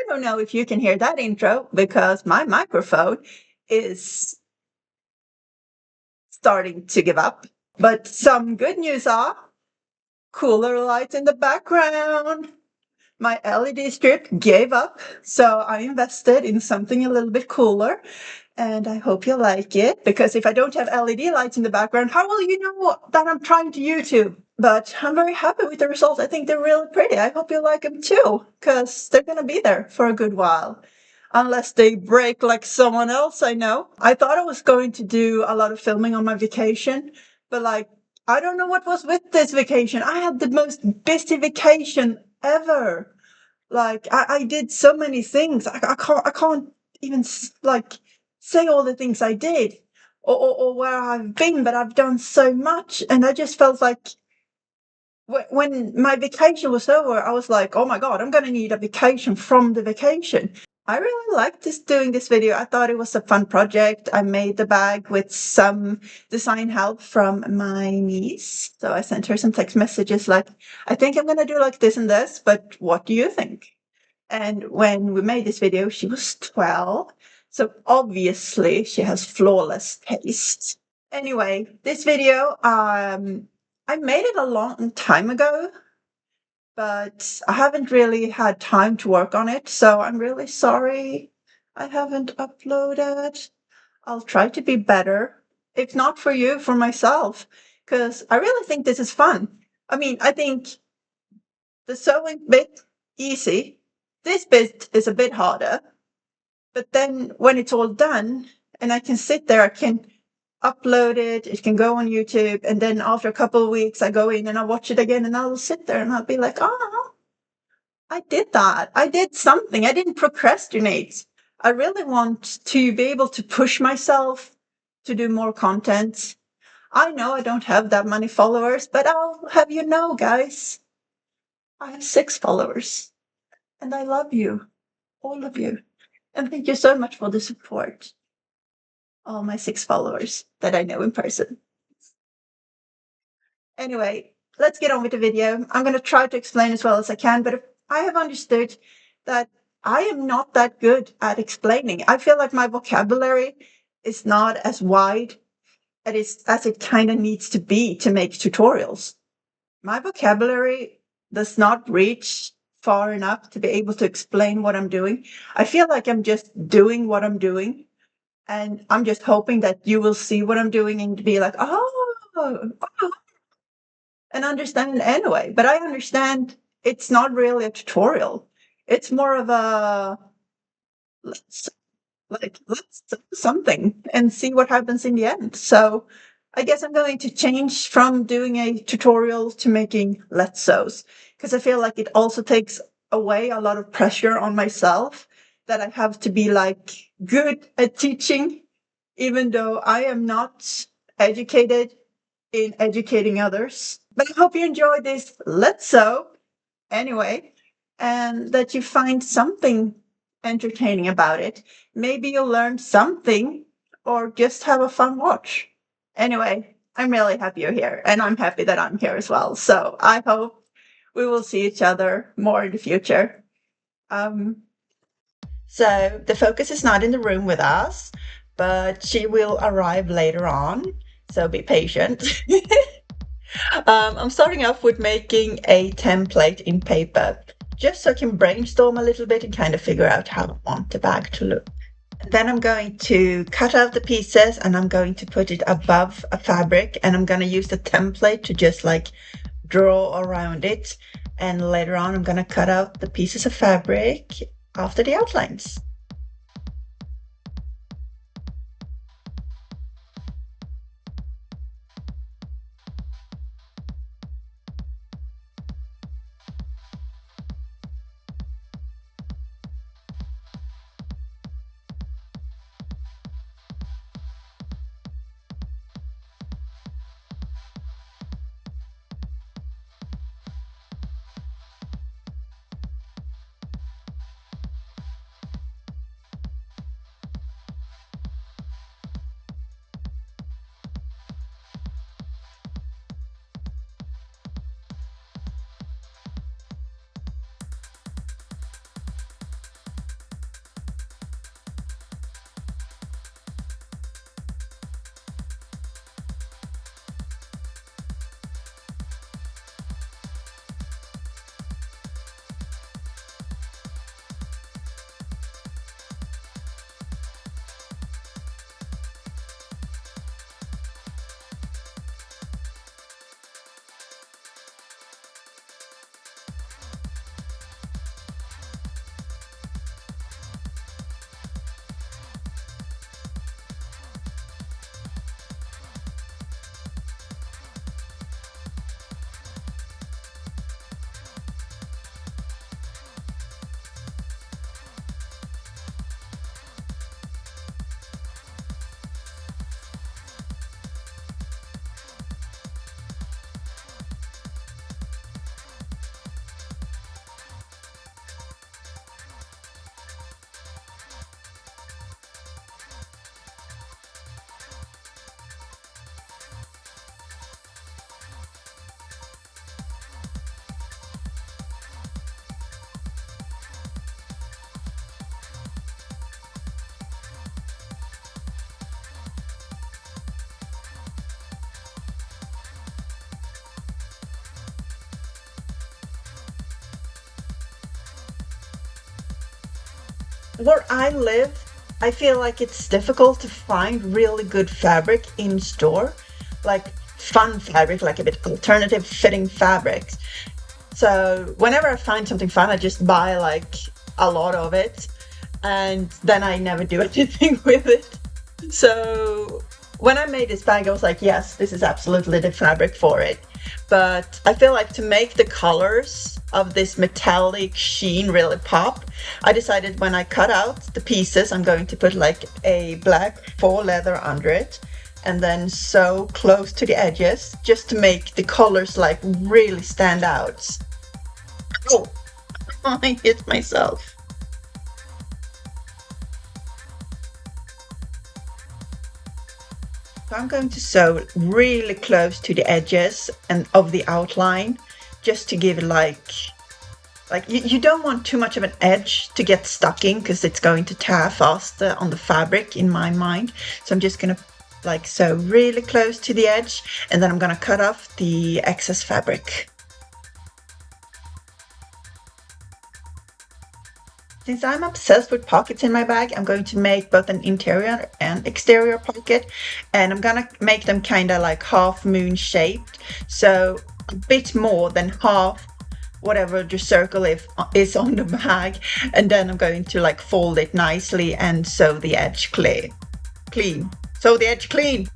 don't know if you can hear that intro because my microphone is starting to give up. But some good news are cooler lights in the background. My LED strip gave up, so I invested in something a little bit cooler. And I hope you like it, because if I don't have LED lights in the background, how will you know that I'm trying to YouTube? But I'm very happy with the results. I think they're really pretty. I hope you like them too, because they're going to be there for a good while. Unless they break like someone else I know. I thought I was going to do a lot of filming on my vacation, but I don't know what was with this vacation. I had the most busy vacation ever. I did so many things. I can't even say all the things I did or where I've been, but I've done so much. And I just felt like when my vacation was over, I was like, oh my God, I'm going to need a vacation from the vacation. I really liked doing this video. I thought it was a fun project. I made the bag with some design help from my niece. So I sent her some text messages like, I think I'm going to do like this and this, but what do you think? And when we made this video, she was 12. So obviously she has flawless taste. Anyway, this video, I made it a long time ago, but I haven't really had time to work on it. So I'm really sorry I haven't uploaded. I'll try to be better. If not for you, for myself, because I really think this is fun. I mean, I think the sewing bit, easy. This bit is a bit harder. But then when it's all done and I can sit there, I can upload it, it can go on YouTube. And then after a couple of weeks, I go in and I'll watch it again and I'll sit there and I'll be like, oh, I did that. I did something. I didn't procrastinate. I really want to be able to push myself to do more content. I know I don't have that many followers, but I'll have you know, guys, I have 6 followers and I love you, all of you. And thank you so much for the support. All my 6 followers that I know in person. Anyway, let's get on with the video. I'm going to try to explain as well as I can, but I have understood that I am not that good at explaining. I feel like my vocabulary is not as wide as it kind of needs to be to make tutorials. My vocabulary does not reach far enough to be able to explain what I'm doing. I feel like I'm just doing what I'm doing. And I'm just hoping that you will see what I'm doing and be like, oh, and understand anyway. But I understand it's not really a tutorial. It's more of a let's let's do something and see what happens in the end. So I guess I'm going to change from doing a tutorial to making let's sews, because I feel like it also takes away a lot of pressure on myself that I have to be good at teaching, even though I am not educated in educating others. But I hope you enjoy this let's sew anyway, and that you find something entertaining about it. Maybe you'll learn something or just have a fun watch. Anyway, I'm really happy you're here, and I'm happy that I'm here as well. So I hope we will see each other more in the future. So the focus is not in the room with us, but she will arrive later on. So be patient. I'm starting off with making a template in paper, just so I can brainstorm a little bit and kind of figure out how I want the bag to look. Then I'm going to cut out the pieces and I'm going to put it above a fabric, and I'm going to use the template to just draw around it. And later on, I'm going to cut out the pieces of fabric after the outlines. where I live, I feel like it's difficult to find really good fabric in store, like fun fabric, like a bit alternative fitting fabrics. So whenever I find something fun, I just buy like a lot of it, and then I never do anything with it. So when I made this bag, I was like, yes, this is absolutely the fabric for it. But I feel like to make the colors of this metallic sheen really pop, I decided when I cut out the pieces, I'm going to put like a black faux leather under it and then sew close to the edges just to make the colors like really stand out. Oh, I hit myself. So I'm going to sew really close to the edges and of the outline just to give it like you don't want too much of an edge to get stuck in because it's going to tear faster on the fabric in my mind. So I'm just gonna like sew really close to the edge and then I'm gonna cut off the excess fabric. Since I'm obsessed with pockets in my bag, I'm going to make both an interior and exterior pocket, and I'm gonna make them kind of like half moon shaped, so a bit more than half whatever the circle is on the bag, and then I'm going to like fold it nicely and sew the edge clean. Sew the edge clean.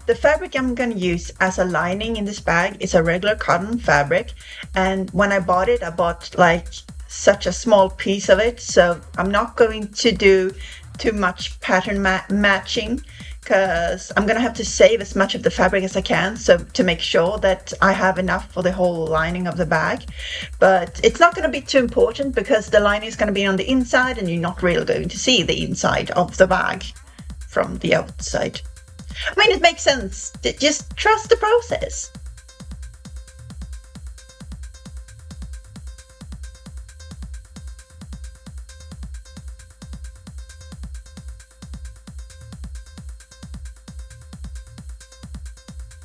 The fabric I'm going to use as a lining in this bag is a regular cotton fabric, and when I bought it, I bought like such a small piece of it, so I'm not going to do too much pattern matching because I'm gonna have to save as much of the fabric as I can, so to make sure that I have enough for the whole lining of the bag. But it's not going to be too important because the lining is going to be on the inside and you're not really going to see the inside of the bag from the outside. I mean, it makes sense. Just trust the process.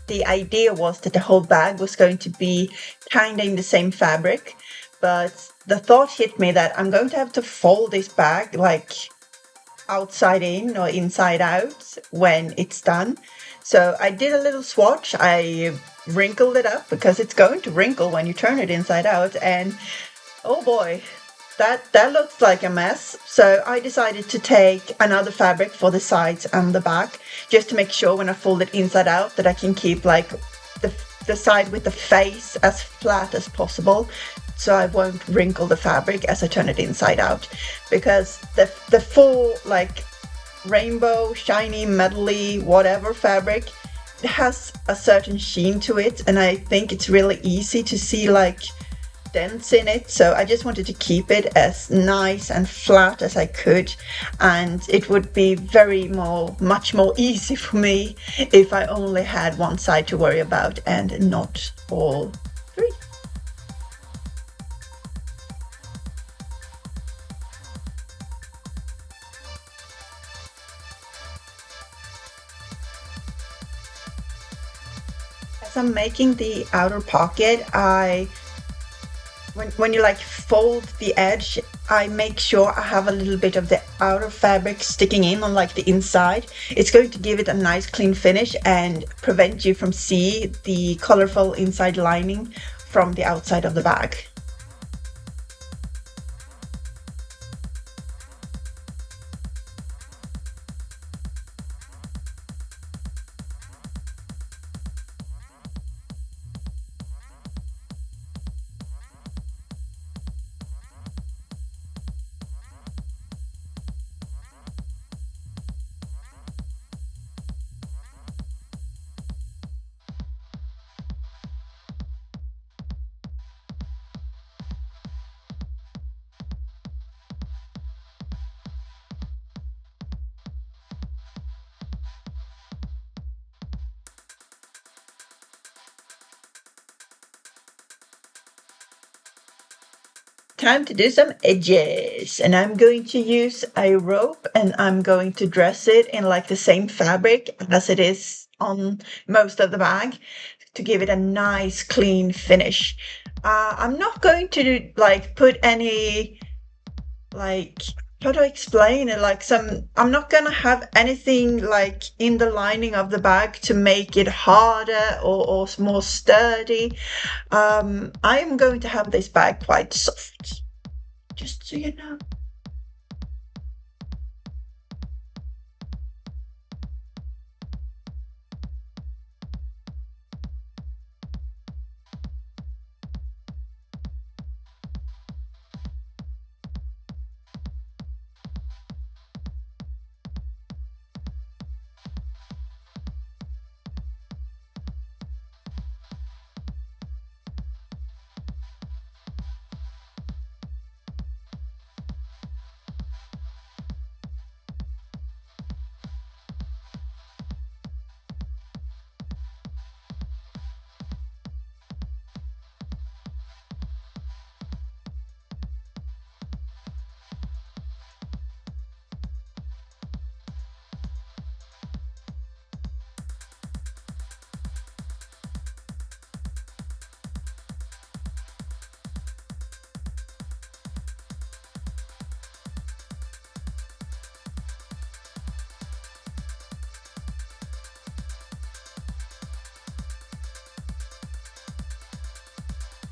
The idea was that the whole bag was going to be kind of in the same fabric, but the thought hit me that I'm going to have to fold this bag like outside in or inside out when it's done. So I did a little swatch. I wrinkled it up because it's going to wrinkle when you turn it inside out, and oh boy, that looks like a mess. So I decided to take another fabric for the sides and the back just to make sure when I fold it inside out that I can keep like the side with the face as flat as possible, so I won't wrinkle the fabric as I turn it inside out, because the full like rainbow shiny metally whatever fabric, it has a certain sheen to it, and I think it's really easy to see like dents in it, so I just wanted to keep it as nice and flat as I could, and it would be much more easy for me if I only had one side to worry about and not all three. As I'm making the outer pocket, when you like fold the edge, I make sure I have a little bit of the outer fabric sticking in on like the inside. It's going to give it a nice clean finish and prevent you from seeing the colorful inside lining from the outside of the bag. Time to do some edges, and I'm going to use a rope and I'm going to dress it in like the same fabric as it is on most of the bag to give it a nice clean finish. I'm not going to like put any like how do I explain it? Like I'm not gonna have anything like in the lining of the bag to make it harder or more sturdy. I am going to have this bag quite soft, just so you know.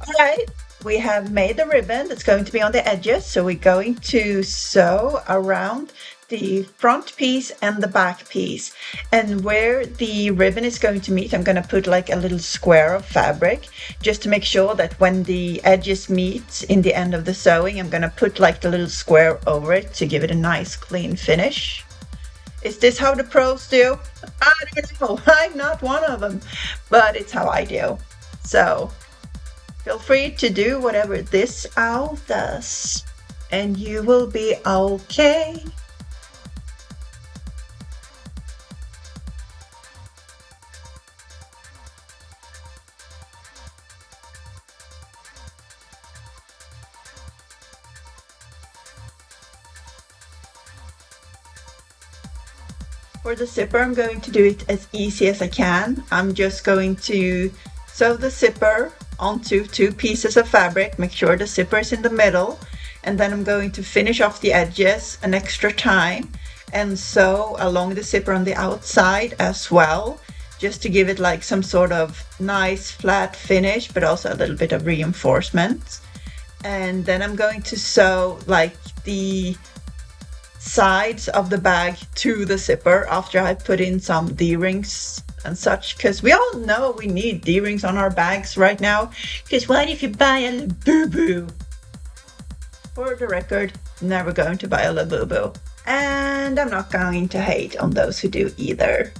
All right, we have made the ribbon that's going to be on the edges. So we're going to sew around the front piece and the back piece. And where the ribbon is going to meet, I'm going to put like a little square of fabric just to make sure that when the edges meet in the end of the sewing, I'm going to put like the little square over it to give it a nice clean finish. Is this how the pros do? I don't know. I'm not one of them, but it's how I do. So feel free to do whatever this owl does, and you will be okay. For the zipper, I'm going to do it as easy as I can. I'm just going to sew the zipper onto 2 pieces of fabric, make sure the zipper is in the middle, and then I'm going to finish off the edges an extra time and sew along the zipper on the outside as well, just to give it like some sort of nice flat finish, but also a little bit of reinforcement. And then I'm going to sew like the sides of the bag to the zipper after I put in some D-rings and such, because we all know we need D-rings on our bags right now, because what if you buy a boo-boo? For the record, never going to buy a boo-boo, and I'm not going to hate on those who do either.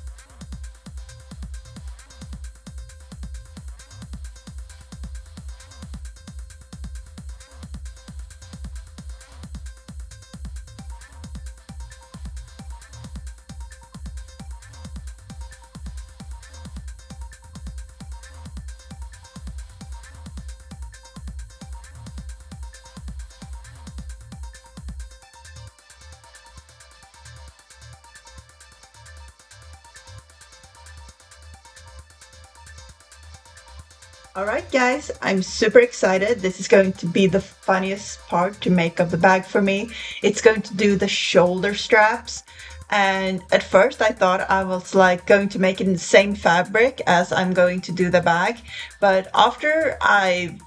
All right, guys, I'm super excited. This is going to be the funniest part to make of the bag for me. It's going to do the shoulder straps. And at first I thought I was like going to make it in the same fabric as I'm going to do the bag. But after I've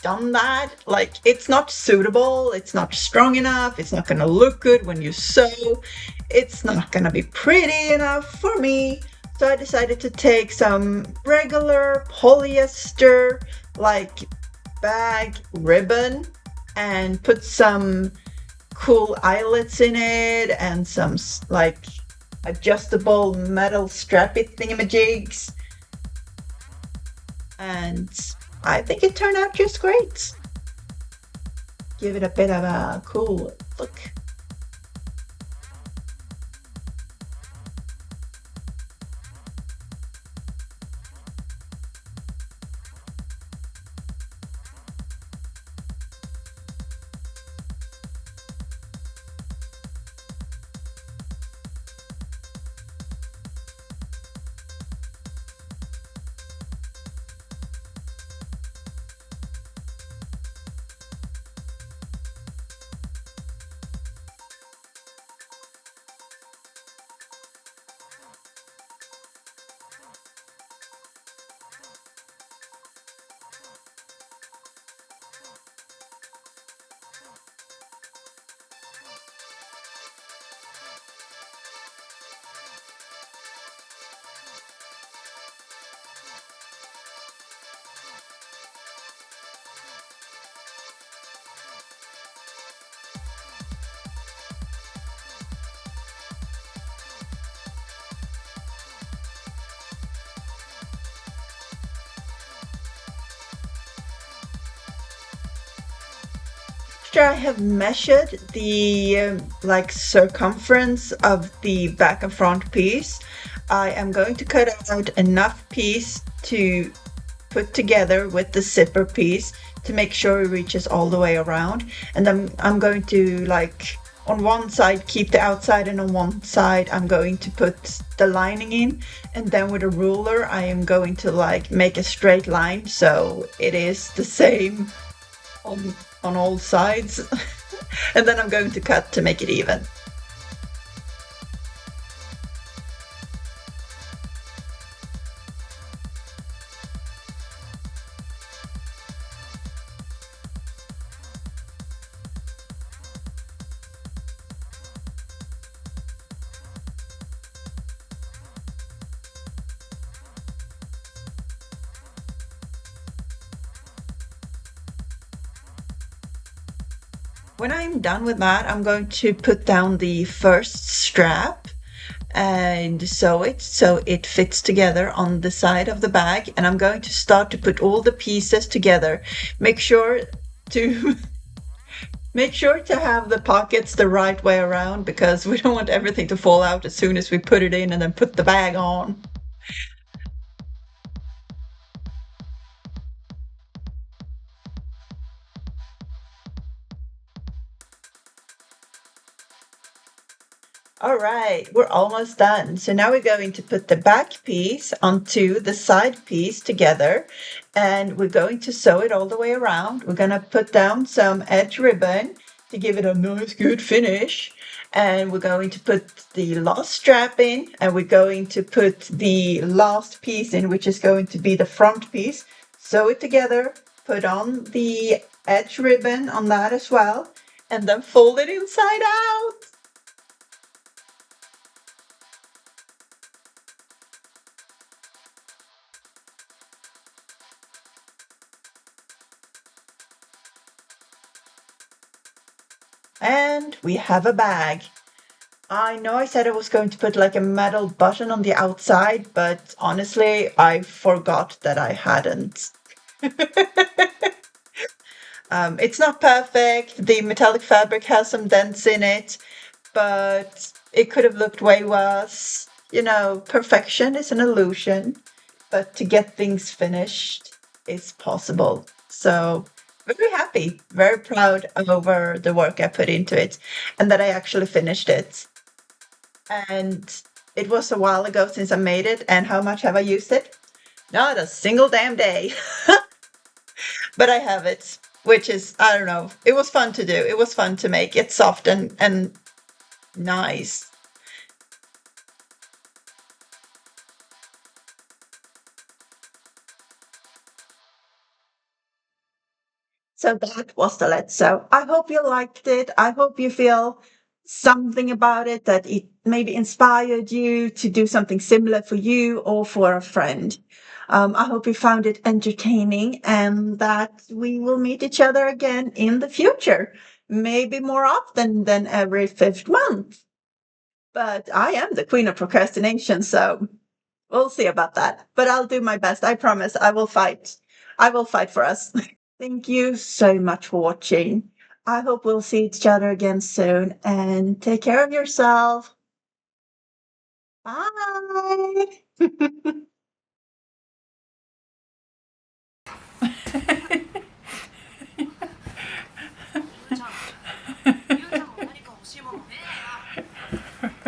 done that, like it's not suitable, it's not strong enough, it's not gonna look good when you sew, it's not gonna be pretty enough for me. So I decided to take some regular polyester like bag ribbon and put some cool eyelets in it and some like adjustable metal strappy thingamajigs, and I think it turned out just great. Give it a bit of a cool look. after I have measured the like circumference of the back and front piece, I am going to cut out enough piece to put together with the zipper piece to make sure it reaches all the way around. And then I'm going to like on one side keep the outside, and on one side I'm going to put the lining in, and then with a ruler I am going to like make a straight line so it is the same on on all sides. And then I'm going to cut to make it even. When I'm done with that, I'm going to put down the first strap and sew it so it fits together on the side of the bag. And I'm going to start to put all the pieces together. Make sure to make sure to have the pockets the right way around, because we don't want everything to fall out as soon as we put it in and then put the bag on. All right, we're almost done. So now we're going to put the back piece onto the side piece together, and we're going to sew it all the way around. We're going to put down some edge ribbon to give it a nice, good finish. And we're going to put the last strap in, and we're going to put the last piece in, which is going to be the front piece. Sew it together, put on the edge ribbon on that as well, and then fold it inside out. And we have a bag. I know I said I was going to put like a metal button on the outside, but honestly, I forgot that I hadn't. It's not perfect. The metallic fabric has some dents in it, but it could have looked way worse. You know, perfection is an illusion, but to get things finished is possible. So, very happy, very proud over the work I put into it and that I actually finished it. And it was a while ago since I made it, and how much have I used it? Not a single damn day. But I have it, which is, I don't know, it was fun to do. It was fun to make. It's soft and nice. So that was the Let's Sew. I hope you liked it. I hope you feel something about it, that it maybe inspired you to do something similar for you or for a friend. I hope you found it entertaining and that we will meet each other again in the future, maybe more often than every fifth month. But I am the queen of procrastination, so we'll see about that. But I'll do my best. I promise I will fight. I will fight for us. Thank you so much for watching. I hope we'll see each other again soon, and take care of yourself. Bye.